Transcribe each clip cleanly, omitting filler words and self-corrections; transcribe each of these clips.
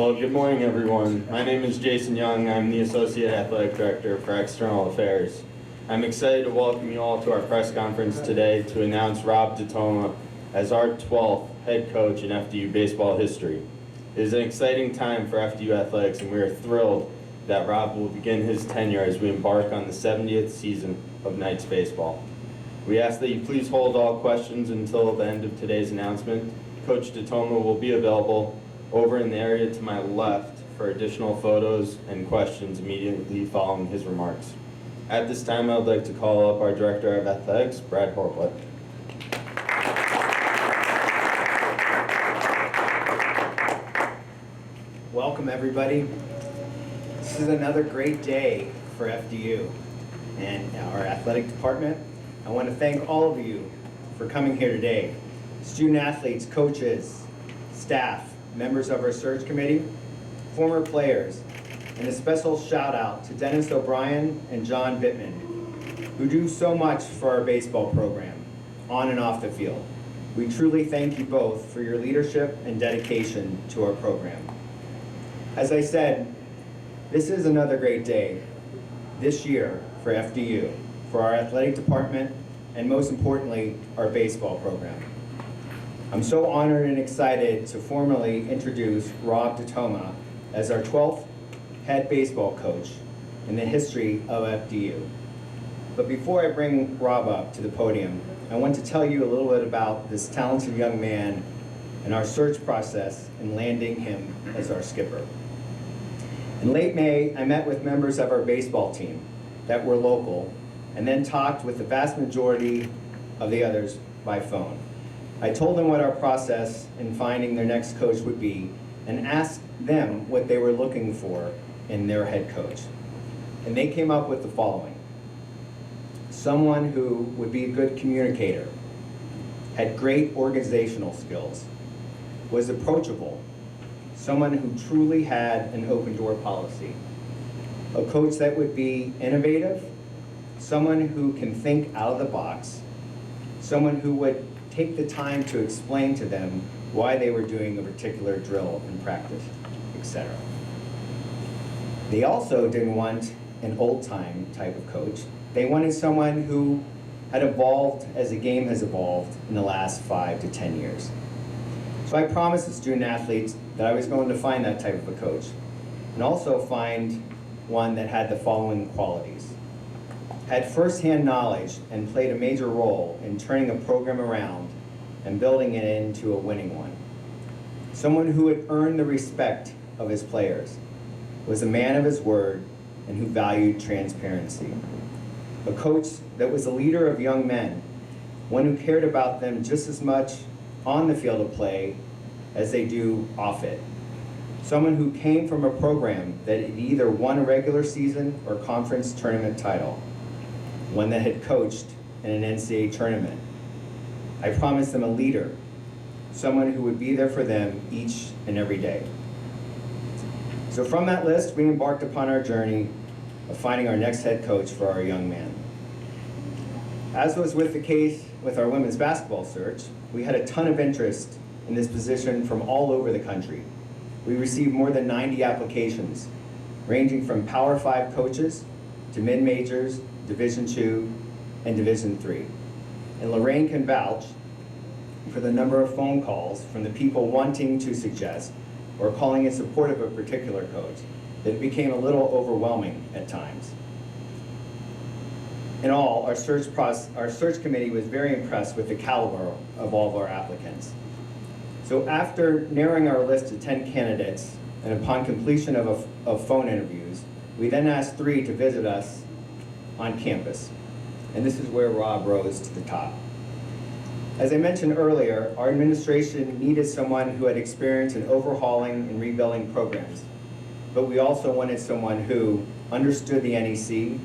Well, good morning, everyone. My name is Jason Young. I'm the Associate Athletic Director for External Affairs. I'm excited to welcome you all to our press conference today to announce Rob DiToma as our 12th head coach in FDU baseball history. It is an exciting time for FDU athletics, and we are thrilled that Rob will begin his tenure as we embark on the 70th season of Knights baseball. We ask that you please hold all questions until the end of today's announcement. Coach DiToma will be available over in the area to my left for additional photos and questions immediately following his remarks. At this time, I would like to call up our Director of Athletics, Brad Hurlbut. Welcome, everybody. This is another great day for FDU and our athletic department. I want to thank all of you for coming here today. Student athletes, coaches, staff, members of our search committee, former players, and a special shout out to Dennis O'Brien and John Bittman, who do so much for our baseball program, on and off the field. We truly thank you both for your leadership and dedication to our program. As I said, this is another great day this year for FDU, for our athletic department, and most importantly, our baseball program. I'm so honored and excited to formally introduce Rob DiToma as our 12th head baseball coach in the history of FDU. But before I bring Rob up to the podium, I want to tell you a little bit about this talented young man and our search process in landing him as our skipper. In late May, I met with members of our baseball team that were local and then talked with the vast majority of the others by phone. I told them what our process in finding their next coach would be and asked them what they were looking for in their head coach. And they came up with the following: someone who would be a good communicator, had great organizational skills, was approachable, someone who truly had an open door policy, a coach that would be innovative, someone who can think out of the box, someone who would take the time to explain to them why they were doing a particular drill in practice, etc. They also didn't want an old-time type of coach. They wanted someone who had evolved as the game has evolved in the last 5 to 10 years. So I promised the student athletes that I was going to find that type of a coach, and also find one that had the following qualities: had firsthand knowledge and played a major role in turning a program around and building it into a winning one. Someone who had earned the respect of his players, was a man of his word, and who valued transparency. A coach that was a leader of young men, one who cared about them just as much on the field of play as they do off it. Someone who came from a program that had either won a regular season or conference tournament title, one that had coached in an NCAA tournament. I promised them a leader, someone who would be there for them each and every day. So from that list, we embarked upon our journey of finding our next head coach for our young man. As was with the case with our women's basketball search, we had a ton of interest in this position from all over the country. We received more than 90 applications, ranging from Power 5 coaches to mid-majors, Division II, and Division III. And Lorraine can vouch for the number of phone calls from the people wanting to suggest or calling in support of a particular coach that it became a little overwhelming at times. In all, our search committee was very impressed with the caliber of all of our applicants. So after narrowing our list to 10 candidates, and upon completion of phone interviews, we then asked 3 to visit us on campus. And this is where Rob rose to the top. As I mentioned earlier, our administration needed someone who had experience in overhauling and rebuilding programs. But we also wanted someone who understood the NEC,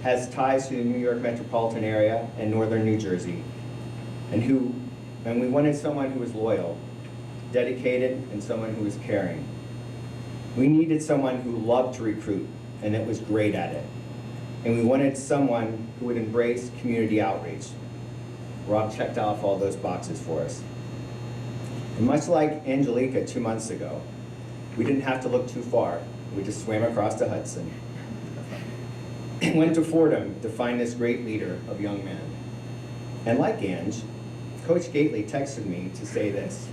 has ties to the New York metropolitan area and northern New Jersey, and we wanted someone who was loyal, dedicated, and someone who was caring. We needed someone who loved to recruit and that was great at it. And we wanted someone who would embrace community outreach. Rob checked off all those boxes for us. And much like Angelica 2 months ago, We didn't have to look too far. We just swam across the Hudson and went to Fordham to find this great leader of young men. And like Ange, Coach Gately texted me to say this: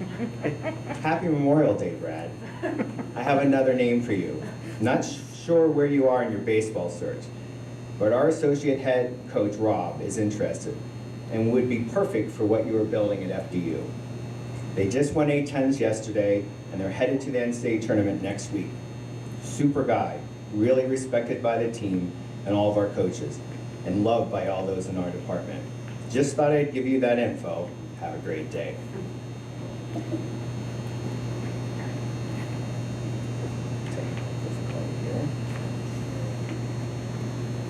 Happy Memorial Day, Brad. I have another name for you. Not sure where you are in your baseball search, but our associate head coach, Rob, is interested and would be perfect for what you are building at FDU. They just won A-10s yesterday, and they're headed to the NCAA tournament next week. Super guy, really respected by the team and all of our coaches, and loved by all those in our department. Just thought I'd give you that info. Have a great day.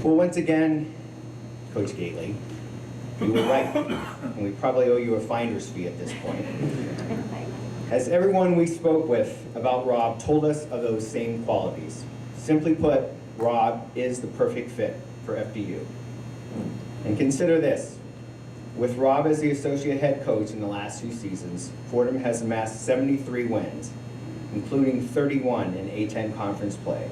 Well, once again, Coach Gately, you were right, and we probably owe you a finder's fee at this point. As everyone we spoke with about Rob told us of those same qualities. Simply put, Rob is the perfect fit for FDU. And consider this: with Rob as the associate head coach in the last 2 seasons, Fordham has amassed 73 wins, including 31 in A-10 conference play.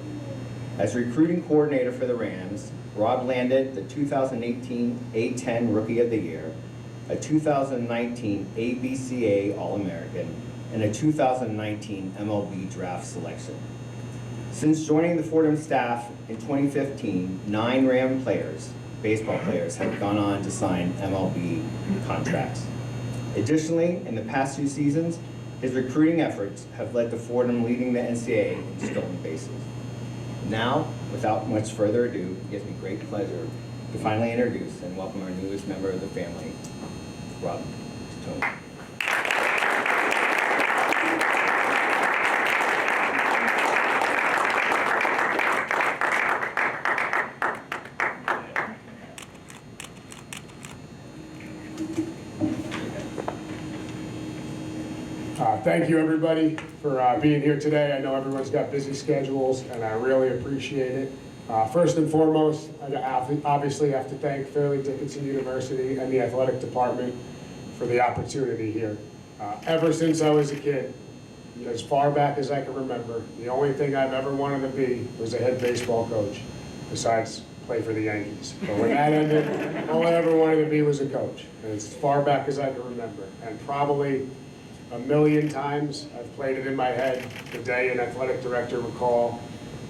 As recruiting coordinator for the Rams, Rob landed the 2018 A-10 Rookie of the Year, a 2019 ABCA All-American, and a 2019 MLB Draft Selection. Since joining the Fordham staff in 2015, 9 Ram players, baseball players, have gone on to sign MLB contracts. Additionally, in the past 2 seasons, his recruiting efforts have led to Fordham leading the NCAA in stolen bases. Now, without much further ado, it gives me great pleasure to finally introduce and welcome our newest member of the family, Rob DiToma. Thank you, everybody, for being here today. I know everyone's got busy schedules, and I really appreciate it. First and foremost, I obviously have to thank Fairleigh Dickinson University and the athletic department for the opportunity here. Ever since I was a kid, as far back as I can remember, the only thing I've ever wanted to be was a head baseball coach, besides play for the Yankees. But when that ended, all I ever wanted to be was a coach, and it's as far back as I can remember. And probably a million times I've played it in my head the day an athletic director would call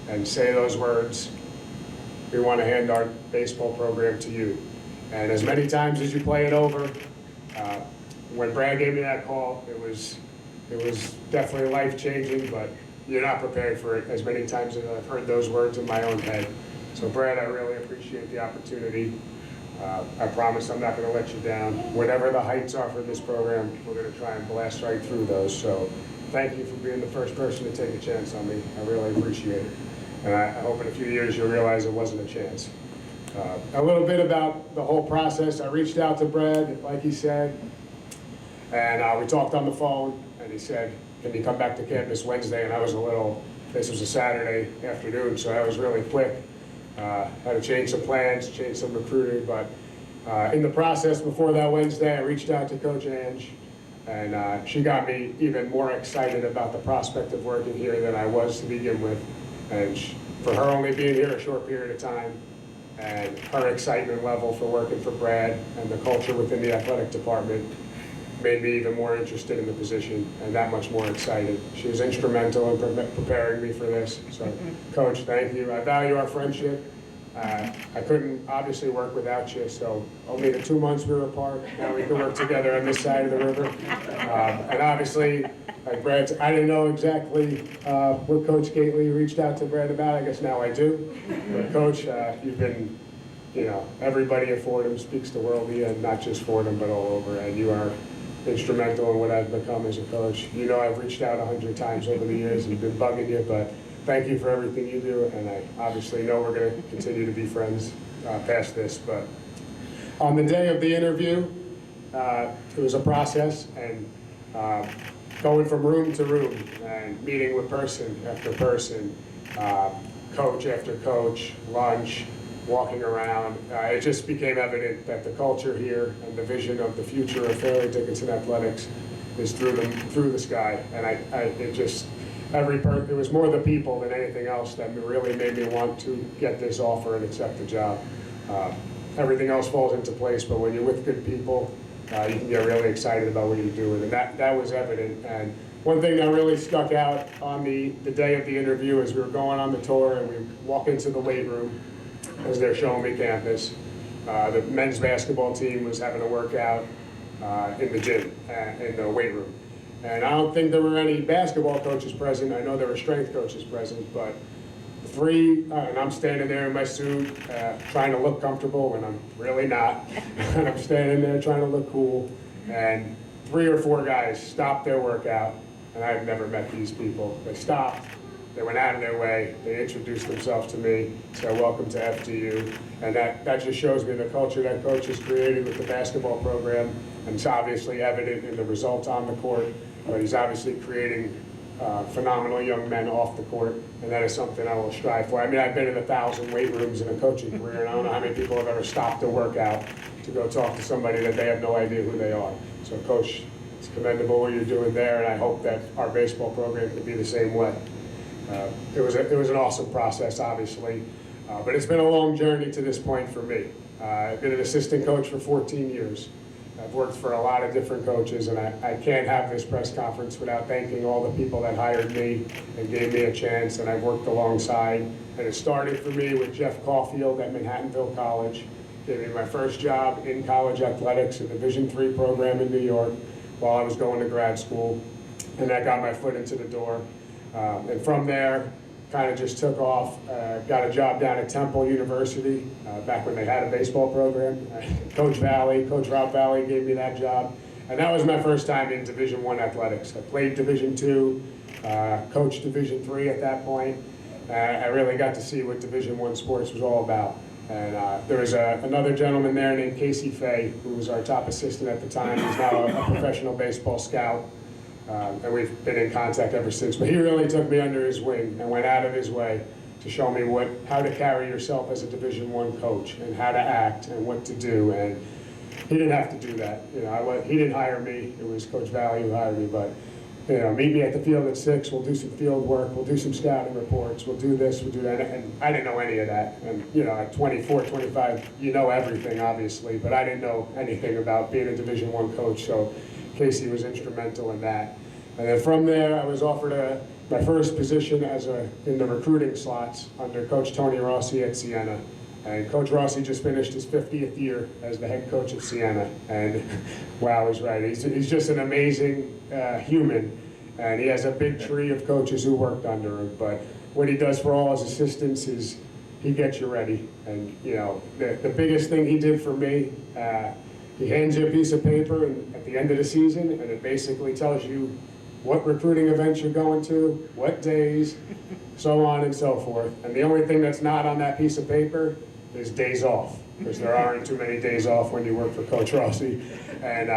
and say those words: we want to hand our baseball program to you. And as many times as you play it over, when Brad gave me that call, it was definitely life-changing, but you're not prepared for it as many times as I've heard those words in my own head. So Brad, I really appreciate the opportunity. I promise I'm not going to let you down. Whatever the heights are for this program, we're going to try and blast right through those. So thank you for being the first person to take a chance on me. I really appreciate it. And I hope in a few years you'll realize it wasn't a chance. A little bit about the whole process. I reached out to Brad, like he said, and we talked on the phone, and he said, can you come back to campus Wednesday? And I was this was a Saturday afternoon, so I was really quick. Had to change some plans, change some recruiting, but in the process before that Wednesday, I reached out to Coach Ange, and she got me even more excited about the prospect of working here than I was to begin with. And for her only being here a short period of time, and her excitement level for working for Brad and the culture within the athletic department made me even more interested in the position and that much more excited. She was instrumental in preparing me for this. So, Coach, thank you. I value our friendship. I couldn't obviously work without you, so only the 2 months we were apart, now we can work together on this side of the river. And obviously, like Brad said, I didn't know exactly what Coach Gately reached out to Brad about. I guess now I do. But Coach, you've been, everybody at Fordham speaks the world of you, and not just Fordham, but all over, and you are instrumental in what I've become as a coach. I've reached out 100 times over the years and been bugging you, but thank you for everything you do, and I obviously know we're going to continue to be friends past this. But on the day of the interview, it was a process, and going from room to room and meeting with person after person, coach after coach, lunch, walking around, it just became evident that the culture here and the vision of the future of Fairleigh Dickinson athletics is through the sky. And I it was more the people than anything else that really made me want to get this offer and accept the job. Everything else falls into place, but when you're with good people, you can get really excited about what you're doing, and that was evident. And one thing that really stuck out on the day of the interview is we were going on the tour and we walk into the weight room as they're showing me campus. The men's basketball team was having a workout in the gym, in the weight room. And I don't think there were any basketball coaches present. I know there were strength coaches present, but and I'm standing there in my suit, trying to look comfortable when I'm really not. And I'm standing there trying to look cool. And 3 or 4 guys stopped their workout, and I've never met these people. They stopped, they went out of their way, they introduced themselves to me, said welcome to FDU. And that just shows me the culture that coach has created with the basketball program. And it's obviously evident in the results on the court, but he's obviously creating phenomenal young men off the court, and that is something I will strive for. I mean, I've been in 1,000 weight rooms in a coaching career, and I don't know how many people have ever stopped a workout to go talk to somebody that they have no idea who they are. So, Coach, it's commendable what you're doing there, and I hope that our baseball program can be the same way. It was an awesome process, obviously, but it's been a long journey to this point for me. I've been an assistant coach for 14 years. I've worked for a lot of different coaches, and I can't have this press conference without thanking all the people that hired me and gave me a chance, and I've worked alongside. And it started for me with Jeff Caulfield at Manhattanville College. Gave me my first job in college athletics, a Division III program in New York, while I was going to grad school, and that got my foot into the door. And from there, kind of just took off, got a job down at Temple University, back when they had a baseball program. Coach Rob Valley gave me that job. And that was my first time in Division I athletics. I played Division II, coached Division III at that point. I really got to see what Division I sports was all about. And there was another gentleman there named Casey Fay, who was our top assistant at the time. He's now a professional baseball scout. And we've been in contact ever since. But he really took me under his wing and went out of his way to show me how to carry yourself as a Division I coach and how to act and what to do. And he didn't have to do that. He didn't hire me. It was Coach Valley who hired me. But meet me at the field at 6. We'll do some field work. We'll do some scouting reports. We'll do this. We'll do that. And I didn't know any of that. And at 24, 25, you know everything, obviously. But I didn't know anything about being a Division I coach. So Casey was instrumental in that. And then from there, I was offered my first position in the recruiting slots under Coach Tony Rossi at Siena. And Coach Rossi just finished his 50th year as the head coach of Siena. And wow, he's right. He's just an amazing human. And he has a big tree of coaches who worked under him. But what he does for all his assistants is he gets you ready. And the biggest thing he did for me, he hands you a piece of paper at the end of the season, and it basically tells you what recruiting events you're going to, what days, so on and so forth. And the only thing that's not on that piece of paper is days off, because there aren't too many days off when you work for Coach Rossi. And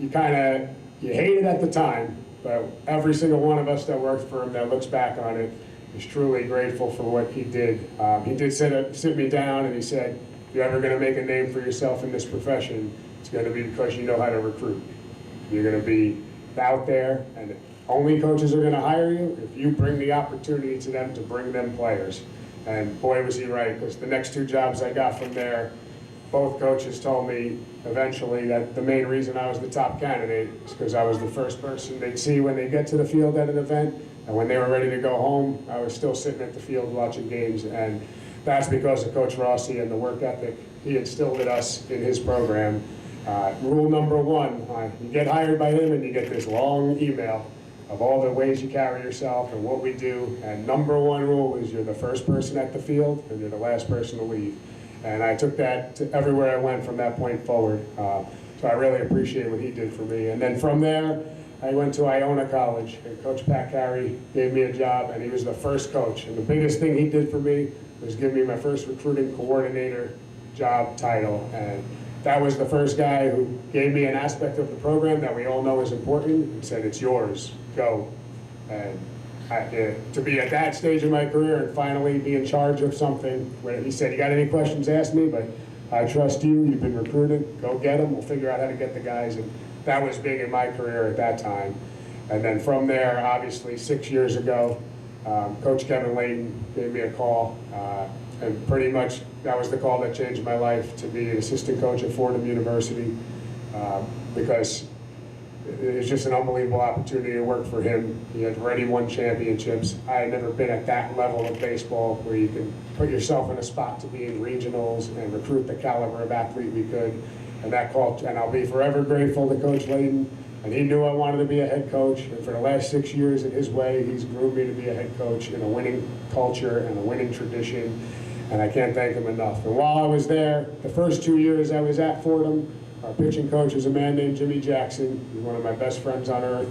you hate it at the time, but every single one of us that worked for him that looks back on it is truly grateful for what he did. He did sit me down and he said, if you're ever going to make a name for yourself in this profession, it's going to be because you know how to recruit. You're going to be out there, and only coaches are going to hire you if you bring the opportunity to them to bring them players. And boy, was he right, because the next 2 jobs I got from there, both coaches told me eventually that the main reason I was the top candidate is because I was the first person they'd see when they get to the field at an event, and when they were ready to go home, I was still sitting at the field watching games. And that's because of Coach Rossi and the work ethic he instilled in us in his program. Rule number 1, you get hired by him and you get this long email of all the ways you carry yourself and what we do. And number 1 rule is you're the first person at the field and you're the last person to leave. And I took that to everywhere I went from that point forward. So I really appreciate what he did for me. And then from there, I went to Iona College, and Coach Pat Carey gave me a job, and he was the first coach. And the biggest thing he did for me was give me my first recruiting coordinator job title. And that was the first guy who gave me an aspect of the program that we all know is important and said, it's yours, go. And to be at that stage of my career and finally be in charge of something where he said, you got any questions, ask me, but I trust you, you've been recruited, go get them, we'll figure out how to get the guys. And that was big in my career at that time. And then from there, obviously 6 years ago, Coach Kevin Layton gave me a call, and pretty much that was the call that changed my life, to be an assistant coach at Fordham University, because it was just an unbelievable opportunity to work for him. He had already won championships. I had never been at that level of baseball where you can put yourself in a spot to be in regionals and recruit the caliber of athlete we could. And that call, and I'll be forever grateful to Coach Layton. And he knew I wanted to be a head coach. And for the last 6 years in his way, he's groomed me to be a head coach in a winning culture and a winning tradition. And I can't thank him enough. And while I was there, the first 2 years I was at Fordham, our pitching coach was a man named Jimmy Jackson. He's one of my best friends on earth.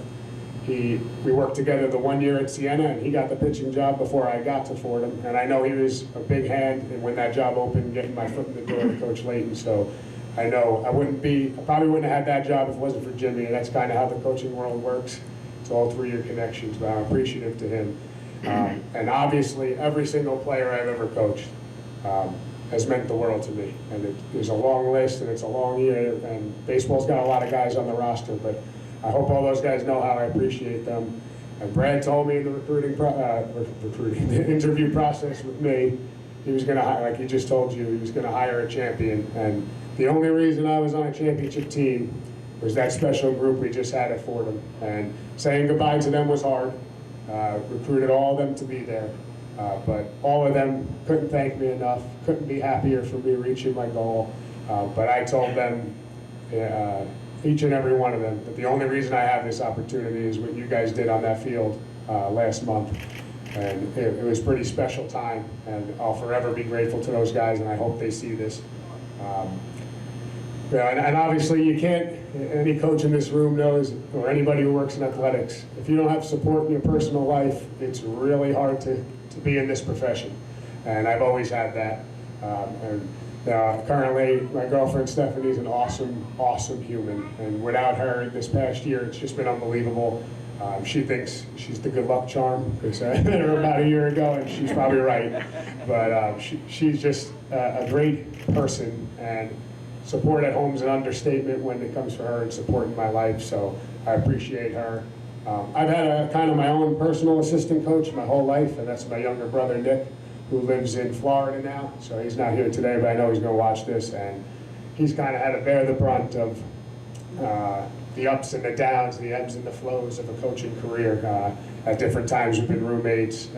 We worked together the 1 year at Siena, and he got the pitching job before I got to Fordham. And I know he was a big hand in when that job opened, getting my foot in the door to Coach Layton. So I know I probably wouldn't have had that job if it wasn't for Jimmy, and that's kind of how the coaching world works. It's all 3-year connections, but I'm appreciative to him. And obviously, every single player I've ever coached has meant the world to me. And there's a long list, and it's a long year, and baseball's got a lot of guys on the roster, but I hope all those guys know how I appreciate them. And Brad told me in the the interview process with me, he was going to hire, like he just told you, he was going to hire a champion. And the only reason I was on a championship team was that special group we just had at Fordham. And saying goodbye to them was hard. Recruited all of them to be there. But all of them couldn't thank me enough, couldn't be happier for me reaching my goal. But I told them, each and every one of them, that the only reason I have this opportunity is what you guys did on that field last month. And it was a pretty special time, and I'll forever be grateful to those guys, and I hope they see this. And obviously you can't, any coach in this room knows, or anybody who works in athletics, if you don't have support in your personal life, it's really hard to be in this profession. And I've always had that. Currently, my girlfriend Stephanie's an awesome, awesome human. And without her this past year, it's just been unbelievable. She thinks she's the good luck charm, because I met her about a year ago, and she's probably right. But she's just a great person, and support at home is an understatement when it comes for her and support in my life, so I appreciate her. I've had a kind of my own personal assistant coach my whole life, and that's my younger brother, Nick, who lives in Florida now. So he's not here today, but I know he's going to watch this, and he's kind of had to bear the brunt of the ups and the downs, the ebbs and the flows of a coaching career. At different times we've been roommates.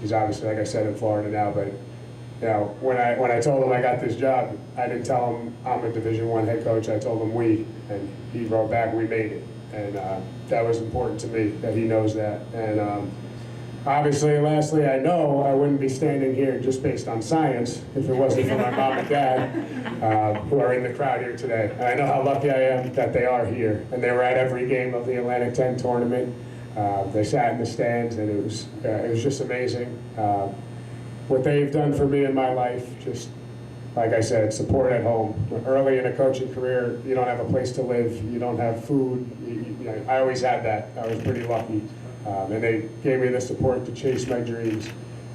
He's obviously, like I said, in Florida now, but you know, when I told him I got this job, I didn't tell him I'm a Division I head coach. I told him we, and he wrote back, we made it. And that was important to me, that he knows that. And obviously, lastly, I know I wouldn't be standing here just based on science if it wasn't for my mom and dad, who are in the crowd here today. And I know how lucky I am that they are here. And they were at every game of the Atlantic 10 tournament. They sat in the stands, and it was just amazing. What they've done for me in my life, just like I said, support at home. Early in a coaching career, you don't have a place to live, you don't have food. I always had that. I was pretty lucky. And they gave me the support to chase my dreams.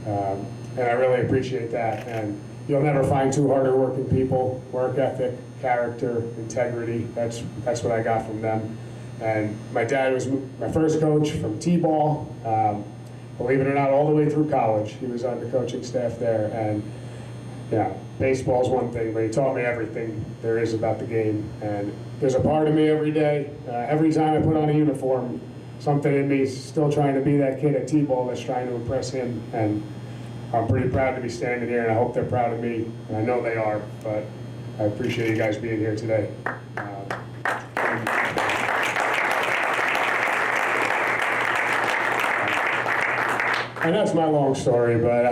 And I really appreciate that. And you'll never find two harder working people. Work ethic, character, integrity, that's what I got from them. And my dad was my first coach from T-ball. Believe it or not, all the way through college. He was on the coaching staff there. And yeah, baseball's one thing, but he taught me everything there is about the game. And there's a part of me every day, every time I put on a uniform, something in me is still trying to be that kid at T-ball that's trying to impress him. And I'm pretty proud to be standing here, and I hope they're proud of me. And I know they are, but I appreciate you guys being here today. And that's my long story, but I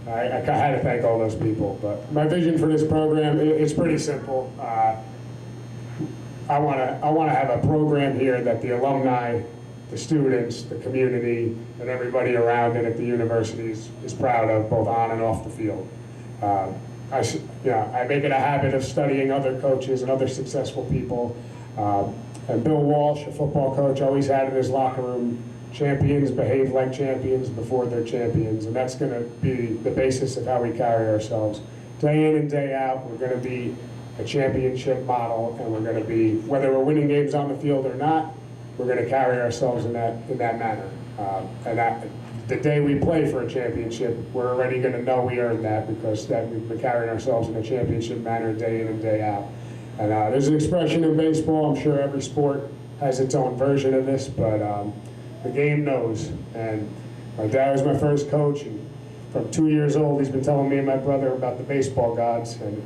had to thank all those people. But my vision for this program is pretty simple. I want to have a program here that the alumni, the students, the community, and everybody around it at the university is proud of, both on and off the field. I make it a habit of studying other coaches and other successful people. And Bill Walsh, a football coach, always had in his locker room, champions behave like champions before they're champions. And that's going to be the basis of how we carry ourselves. Day in and day out, we're going to be a championship model, and we're going to be, whether we're winning games on the field or not, we're going to carry ourselves in that manner. The day we play for a championship, we're already going to know we earned that because we've been carrying ourselves in a championship manner day in and day out. And there's an expression in baseball, I'm sure every sport has its own version of this, but the game knows. And my dad was my first coach, and from 2 years old, he's been telling me and my brother about the baseball gods, and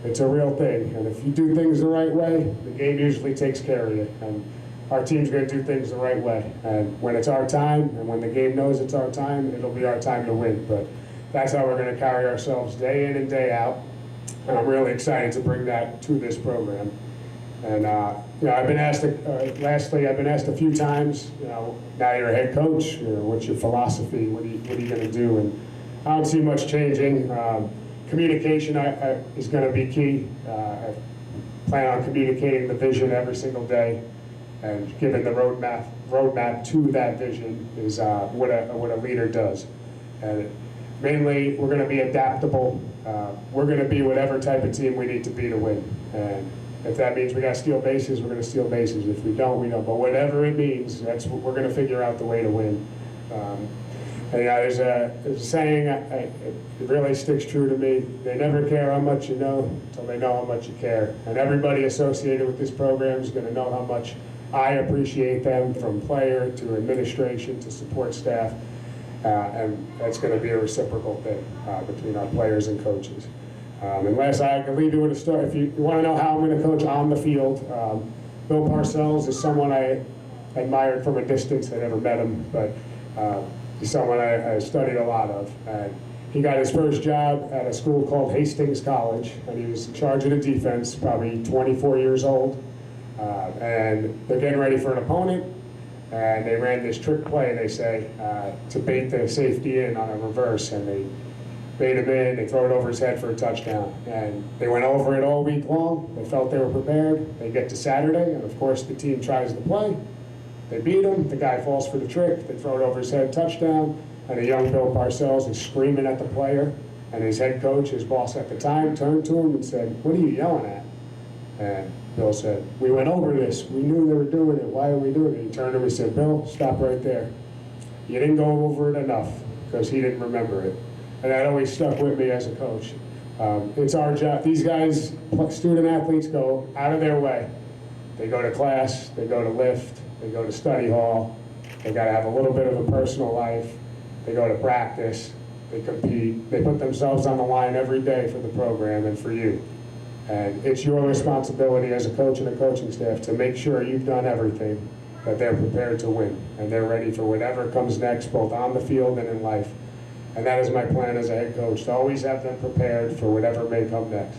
it's a real thing. And if you do things the right way, the game usually takes care of you. And our team's going to do things the right way. And when it's our time, and when the game knows it's our time, it'll be our time to win. But that's how we're going to carry ourselves day in and day out. And I'm really excited to bring that to this program. And I've been asked, lastly, I've been asked a few times, now you're a head coach, what's your philosophy? What are you going to do? And I don't see much changing. Communication is going to be key. I plan on communicating the vision every single day, and giving the roadmap to that vision is what a leader does. And mainly, we're going to be adaptable. We're going to be whatever type of team we need to be to win. And if that means we got to steal bases, we're going to steal bases. If we don't, we don't. But whatever it means, we're going to figure out the way to win. And there's a saying, it really sticks true to me. They never care how much you know until they know how much you care. And everybody associated with this program is going to know how much I appreciate them, from player to administration to support staff. And that's going to be a reciprocal thing between our players and coaches. And last, I can leave you with a story. If you want to know how I'm going to coach on the field, Bill Parcells is someone I admired from a distance. I never met him, but he's someone I studied a lot of. And he got his first job at a school called Hastings College, and he was in charge of the defense, probably 24 years old. And they're getting ready for an opponent, and they ran this trick play, they say, to bait the safety in on a reverse, and they bait him in, they throw it over his head for a touchdown. And they went over it all week long. They felt they were prepared. They get to Saturday, and of course the team tries the play. They beat him, the guy falls for the trick, they throw it over his head, touchdown, and a young Bill Parcells is screaming at the player, and his head coach, his boss at the time, turned to him and said, "What are you yelling at?" And Bill said, "We went over this. We knew they were doing it. Why are we doing it?" He turned to him and said, "Bill, stop right there. You didn't go over it enough," because he didn't remember it. And that always stuck with me as a coach. It's our job. These guys, student athletes, go out of their way. They go to class, they go to lift, they go to study hall, they got to have a little bit of a personal life, they go to practice, they compete, they put themselves on the line every day for the program and for you. And it's your responsibility as a coach and a coaching staff to make sure you've done everything, that they're prepared to win, and they're ready for whatever comes next, both on the field and in life. And that is my plan as a head coach, to always have them prepared for whatever may come next.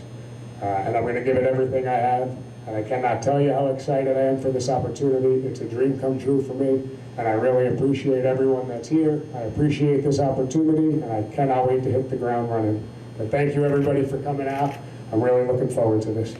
And I'm going to give it everything I have. And I cannot tell you how excited I am for this opportunity. It's a dream come true for me. And I really appreciate everyone that's here. I appreciate this opportunity, and I cannot wait to hit the ground running. But thank you, everybody, for coming out. I'm really looking forward to this.